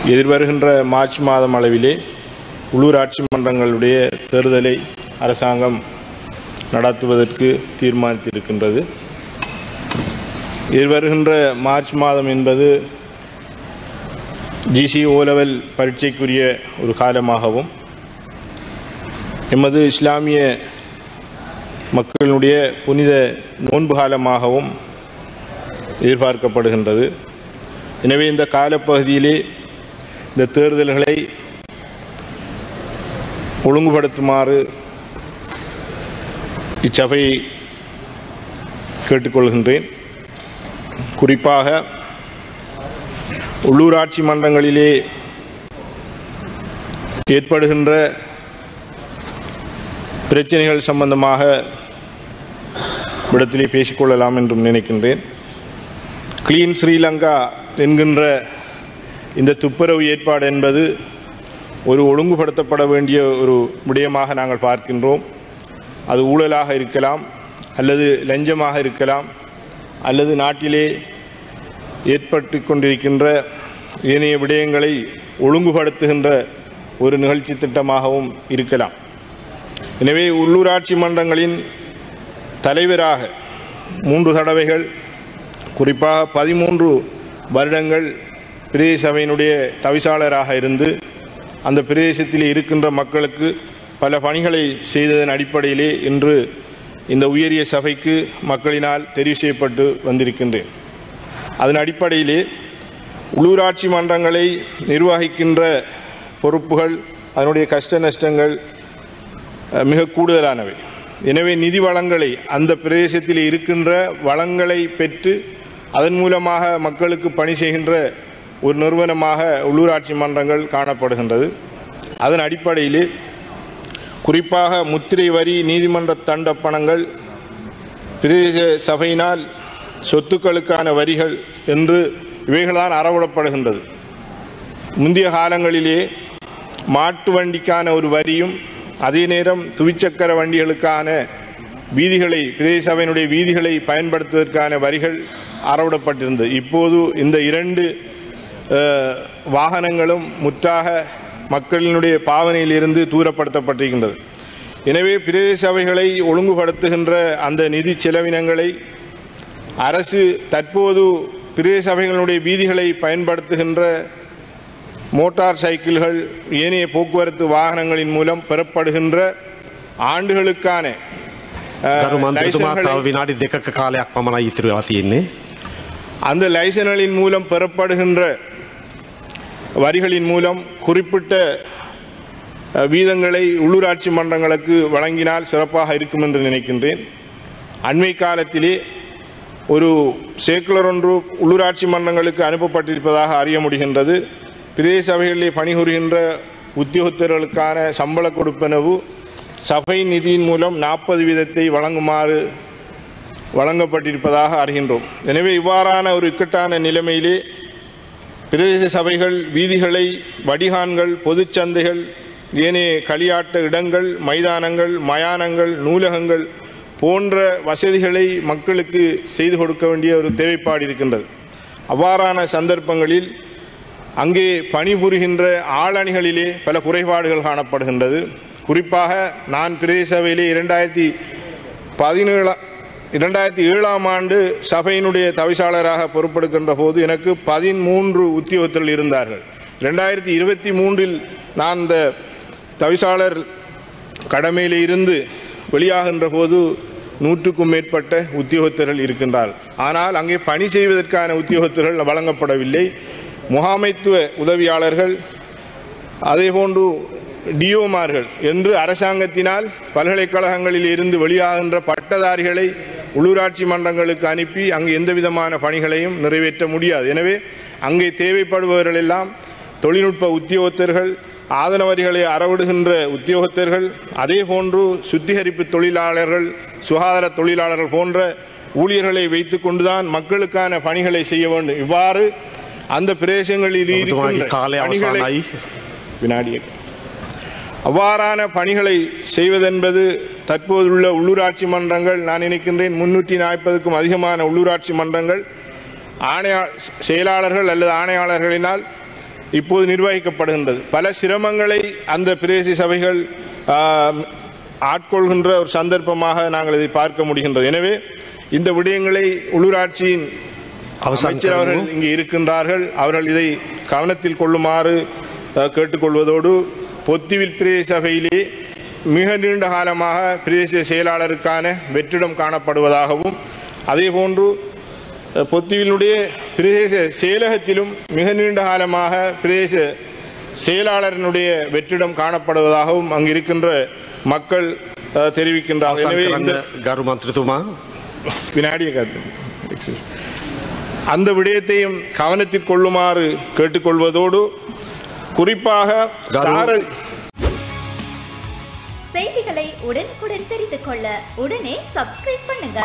எதிர்வருகின்ற March மாதம் அளவிலே உள்ளூராட்சி மன்றங்களுடைய தேர்தலை அரசாங்கம் நடத்துவதற்கு தீர்மானித்திருக்கின்றது. எதிர்வருகின்ற மார்ச் மாதம் என்பது GC O-level பரீட்சைக்குரிய ஒரு காலமாகவும் எமது இஸ்லாமிய மக்களுடைய புனித நோன்பு காலமாகவும் எதிர்பார்க்கப்படுகின்றது. எனவே இந்த காலப்பகுதியிலே இந்த தேர்தல்களை ஒழுங்குபடுத்துமாறு இச்சபை கேட்டுக்கொள்கின்றேன். குறிப்பாக உள்ளூராட்சி மன்றங்களிலே ஏற்படுகின்ற பிரச்சனைகள் சம்பந்தமாக இடத்திலே பேசிக்கொள்ளலாம் என்றும் நினைக்கின்றேன். கிளீன் ஸ்ரீலங்கா என்கின்ற இந்த துப்புரவு ஏற்பாடு என்பது ஒரு ஒழுங்குபடுத்தப்பட வேண்டிய ஒரு விடயமாக நாங்கள் பார்க்கின்றோம். அது ஊழலாக இருக்கலாம், அல்லது லஞ்சமாக இருக்கலாம், அல்லது நாட்டிலே ஏற்பட்டு கொண்டிருக்கின்ற ஏனைய விடயங்களை ஒழுங்குபடுத்துகின்ற ஒரு நிகழ்ச்சி திட்டமாகவும் இருக்கலாம். எனவே உள்ளூராட்சி மன்றங்களின் தலைவராக 3 தடவைகள், குறிப்பாக 13 வருடங்கள் பிரதேச சபையினுடைய தவிசாளராக இருந்து அந்த பிரதேசத்தில் இருக்கின்ற மக்களுக்கு பல பணிகளை செய்ததன் அடிப்படையிலே இன்று இந்த உயரிய சபைக்கு மக்களினால் தெரிவு செய்யப்பட்டு வந்திருக்கின்றேன். அதன் அடிப்படையிலே உள்ளூராட்சி மன்றங்களை நிர்வகிக்கின்ற பொறுப்புகள், அதனுடைய கஷ்ட நஷ்டங்கள் மிக கூடுதலானவை. எனவே நிதி வளங்களை, அந்த பிரதேசத்தில் இருக்கின்ற வளங்களை பெற்று அதன் மூலமாக மக்களுக்கு பணி செய்கின்ற ஒரு நிறுவனமாக உள்ளூராட்சி மன்றங்கள் காணப்படுகின்றது. அதன் அடிப்படையிலே குறிப்பாக முத்திரை வரி, நீதிமன்ற தண்ட பணங்கள், பிரதேச சபையினால் சொத்துக்களுக்கான வரிகள் என்று இவைகள்தான் அறவிடப்படுகின்றது. முந்தைய காலங்களிலே மாட்டு வண்டிக்கான ஒரு வரியும், அதே நேரம் துவிச்சக்கர வண்டிகளுக்கான வீதிகளை, பிரதேச சபையினுடைய வீதிகளை பயன்படுத்துவதற்கான வரிகள் அறவிடப்பட்டிருந்தது. இப்போது இந்த 2 வாகனங்களும் முற்றாக மக்களினுடைய பாவனையிலிருந்து தூரப்படுத்தப்பட்டிருக்கின்றது. எனவே பிரதேச சபைகளை ஒழுங்குபடுத்துகின்ற அந்த நிதி செலவினங்களை அரசு தற்போது பிரதேச சபைகளுடைய வீதிகளை பயன்படுத்துகின்ற மோட்டார் சைக்கிள்கள், ஏனைய போக்குவரத்து வாகனங்களின் மூலம் பெறப்படுகின்ற ஆண்டுகளுக்கான அந்த லைசன்களின் மூலம் பெறப்படுகின்ற வரிகளின் மூலம் குறிப்பிட்ட வீதங்களை உள்ளூராட்சி மன்றங்களுக்கு வழங்கினால் சிறப்பாக இருக்கும் என்று நினைக்கின்றேன். அண்மை காலத்திலே ஒரு சேக்குலர் ஒன்று உள்ளூராட்சி மன்றங்களுக்கு அனுப்பப்பட்டிருப்பதாக அறிய முடிகின்றது. பிரதேச சபைகளிலே பணிபுரிகின்ற உத்தியோகத்தர்களுக்கான சம்பள கொடுப்பனவு சபை நிதியின் மூலம் 40% வழங்குமாறு வழங்கப்பட்டிருப்பதாக அறிகின்றோம். எனவே இவ்வாறான ஒரு இக்கட்டான நிலைமையிலே பிரதேச சபைகள் வீதிகளை, வடிகான்கள், பொதுச்சந்தைகள், ஏனைய களியாட்ட இடங்கள், மைதானங்கள், மயானங்கள், நூலகங்கள் போன்ற வசதிகளை மக்களுக்கு செய்து கொடுக்க வேண்டிய ஒரு தேவைப்பாடு இருக்கின்றது. அவ்வாறான சந்தர்ப்பங்களில் அங்கே பணிபுரிகின்ற ஆளணிகளிலே பல குறைபாடுகள் காணப்படுகின்றது. குறிப்பாக நான் பிரதேச சபையிலே 2007ஆம் ஆண்டு சபையினுடைய தவிசாளராக பொறுப்பெடுக்கின்ற போது எனக்கு 13 உத்தியோகத்தர்கள் இருந்தார்கள். 2023இல் நான் இந்த தவிசாளர் கடமையில் இருந்து வெளியாகின்ற போது 100க்கும் மேற்பட்ட உத்தியோகத்தர்கள் இருக்கின்றார்கள். ஆனால் அங்கே பணி செய்வதற்கான உத்தியோகத்தர்கள் வழங்கப்படவில்லை. முகாமைத்துவ உதவியாளர்கள், அதேபோன்று டிஓமார்கள் என்று அரசாங்கத்தினால் பல்கலைக்கழகங்களில் இருந்து வெளியாகின்ற பட்டதாரிகளை உள்ளூராட்சி மன்றங்களுக்கு அனுப்பி அங்கு எந்த விதமான பணிகளையும் நிறைவேற்ற முடியாது. எனவே அங்கே தேவைப்படுபவர்கள் எல்லாம் தொழில்நுட்ப உத்தியோகத்தர்கள், ஆதன வரிகளை அறவிடுகின்ற உத்தியோகத்தர்கள், அதே போன்று சுத்திகரிப்பு தொழிலாளர்கள், சுகாதார தொழிலாளர்கள் போன்ற ஊழியர்களை வைத்துக் கொண்டுதான் மக்களுக்கான பணிகளை செய்ய வேண்டும். இவ்வாறு அந்த பிரதேசங்களில் அவ்வாறான பணிகளை செய்வதென்பது தற்போதுள்ள உள்ளூராட்சி மன்றங்கள், நான் நினைக்கின்றேன் 340க்கும் அதிகமான உள்ளூராட்சி மன்றங்கள் செயலாளர்கள் அல்லது ஆணையாளர்களினால் இப்போது நிர்வகிக்கப்படுகின்றது. பல சிரமங்களை அந்த பிரதேச சபைகள் ஆட்கொள்கின்ற ஒரு சந்தர்ப்பமாக நாங்கள் இதை பார்க்க முடிகின்றது. எனவே இந்த விடயங்களை உள்ளூராட்சியின் அமைச்சர் அவர்கள் இங்கே இருக்கின்றார்கள், அவர்கள் இதை கவனத்தில் கொள்ளுமாறு கேட்டுக்கொள்வதோடு, பொத்திவில் பிரதேச சபையிலே மிக நீண்ட காலமாக பிரதேச செயலாளருக்கான வெற்றிடம் காணப்படுவதாகவும், அதேபோன்று பொத்திவினுடைய பிரதேச செயலகத்திலும் மிக நீண்ட காலமாக பிரதேச செயலாளரினுடைய வெற்றிடம் காணப்படுவதாகவும் அங்கு இருக்கின்ற மக்கள் தெரிவிக்கின்றார்கள். அந்த விடயத்தையும் கவனத்தில் கொள்ளுமாறு கேட்டுக்கொள்வதோடு, குறிப்பாக செய்திகளை உடனுக்குடன் தெரிந்து கொள்ள உடனே சப்ஸ்கிரைப் பண்ணுங்க.